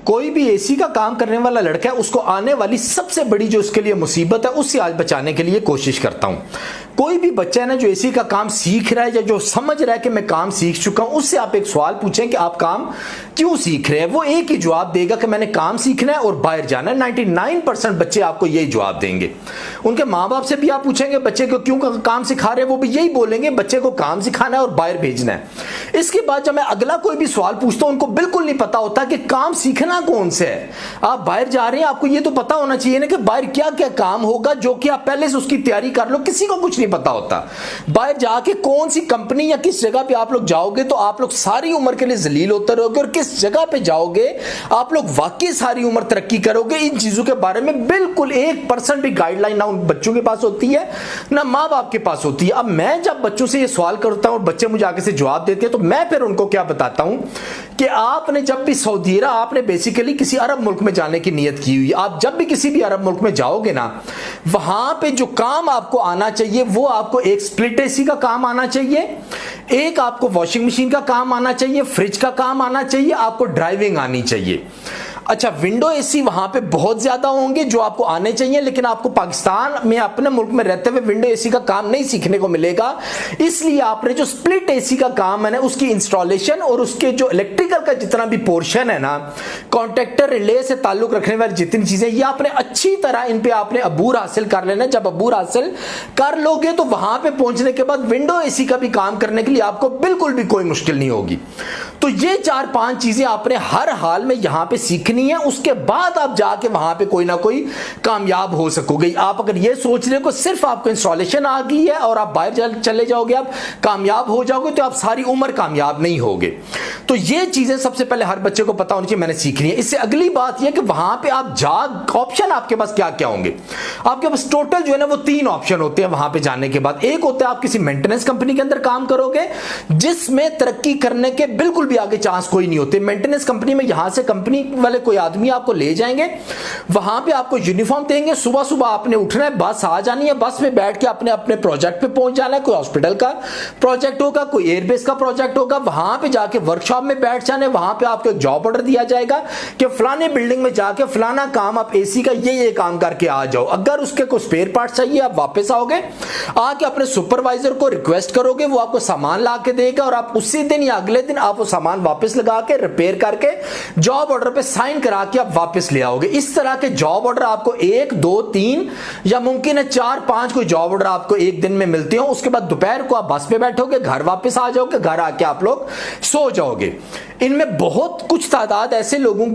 कोई भी एसी का काम करने वाला लड़का है, उसको आने वाली सबसे बड़ी जो उसके लिए मुसीबत है, उससे आज बचाने के लिए कोशिश करता हूं। कोई भी बच्चा है ना जो एसी का काम सीख रहा है या जो समझ रहा है कि मैं काम सीख चुका हूं, उससे आप एक सवाल पूछें कि आप काम क्यों सीख रहे हैं, वो एक ही जवाब देगा कि मैंने काम सीखना है और बाहर जाना है। 99% बच्चे आपको यही जवाब देंगे। उनके माँ बाप से भी आप पूछेंगे बच्चे को क्यों काम सिखा रहे हैं, वो भी यही बोलेंगे बच्चे को काम सिखाना है और बाहर भेजना है। इसके बाद जब मैं अगला कोई भी सवाल पूछता हूं, उनको बिल्कुल नहीं पता होता कि काम सीखना कौन से है। आप बाहर जा रहे हैं, आपको ये तो पता होना चाहिए ना कि बाहर क्या क्या काम होगा, जो कि आप पहले से उसकी तैयारी कर लो। किसी को कुछ नहीं पता होता बाहर जाके कौन सी कंपनी या किस जगह पे आप लोग जाओगे तो आप लोग सारी उम्र के लिए जलील होते रहोगे, और किस जगह पे जाओगे आप लोग वाकई सारी उम्र तरक्की करोगे। इन चीजों के बारे में बिल्कुल 1% भी गाइडलाइन ना उन बच्चों के पास होती है ना माँ बाप के पास होती है। अब मैं जब बच्चों से ये सवाल करता हूं और बच्चे मुझे आगे से जवाब देते हैं, तो मैं फिर उनको क्या बताता हूं कि आपने जब भी सऊदी अरब, आपने बेसिकली किसी अरब मुल्क में जाने की नियत की हुई, आप जब भी किसी भी अरब मुल्क में जाओगे ना, वहां पे जो काम आपको आना चाहिए वो आपको एक स्प्लिट एसी का काम आना चाहिए, एक आपको वॉशिंग मशीन का काम आना चाहिए, फ्रिज का काम आना चाहिए, आपको ड्राइविंग आनी चाहिए। अच्छा, विंडो एसी वहां पे बहुत ज्यादा होंगे जो आपको आने चाहिए, लेकिन आपको पाकिस्तान में अपने मुल्क में रहते हुए विंडो एसी का काम नहीं सीखने को मिलेगा। इसलिए आपने जो स्प्लिट एसी का काम है ना, उसकी इंस्टॉलेशन और उसके जो इलेक्ट्रिकल का जितना भी पोर्शन है ना, कॉन्ट्रैक्टर रिले से ताल्लुक रखने वाली जितनी चीजें, ये आपने अच्छी तरह इन पे आपने अबूर हासिल कर लेना। जब अबूर हासिल कर लोगे तो वहां पे पहुंचने के बाद विंडो एसी का भी काम करने के लिए आपको बिल्कुल भी कोई मुश्किल नहीं होगी। तो ये 4-5 चीजें आपने हर हाल में यहां पे सीखनी है, उसके बाद आप जाके वहां पे कोई ना कोई कामयाब हो सकोगे। आप अगर ये सोच रहे हो सिर्फ आपको इंस्टॉलेशन आ गई है और आप बाहर चले जाओगे आप कामयाब हो जाओगे, तो आप सारी उम्र कामयाब नहीं होगे। तो ये चीजें सबसे पहले हर बच्चे को पता होनी चाहिए, मैंने सीखनी है। इससे अगली बात यह कि वहां पे आप ऑप्शन आपके पास क्या क्या होंगे। आपके पास टोटल जो है ना वो 3 ऑप्शन होते हैं वहां पे जाने के बाद। एक होता है आप किसी मेंटेनेंस कंपनी के अंदर काम करोगे, जिसमें तरक्की करने के बिल्कुल भी आगे चांस कोई नहीं होते। मेंटेनेंस कंपनी में यहां से कंपनी वाले कोई आदमी आपको ले जाएंगे, वहां पे आपको यूनिफॉर्म देंगे, सुबह सुबह आपने उठना है, बस आ जानी है, बस में बैठ के अपने अपने प्रोजेक्ट पे पहुंच जाना है। कोई हॉस्पिटल का प्रोजेक्ट होगा, कोई एयरबेस का प्रोजेक्ट होगा, वहां पे जाके वर्कशॉप में बैठ जाना है। वहां पे आपको एक जॉब ऑर्डर दिया जाएगा कि फलाने बिल्डिंग में जाके फलाना काम आप एसी का ये काम करके आ जाओ। अगर उसके कोई स्पेयर पार्ट चाहिए आप वापस आओगे, आके अपने सुपरवाइजर को रिक्वेस्ट करोगे, वो आपको सामान ला के देगा और आप उसी दिन या अगले दिन आप वो सामान वापस लगा के रिपेयर करके जॉब ऑर्डर पे साइन करा के आप वापस ले आओगे। इस तरह के जॉब ऑर्डर आपको 1, 2, 3 या मुमकिन है 4, 5 कोई जॉब ऑर्डर आपको एक दिन में मिलते हो। उसके बाद दोपहर को आप बस पे बैठोगे, घर वापस आ जाओगे, घर आके आप लोग सो जाओगे। इनमें बहुत कुछ तादाद ऐसे लोगों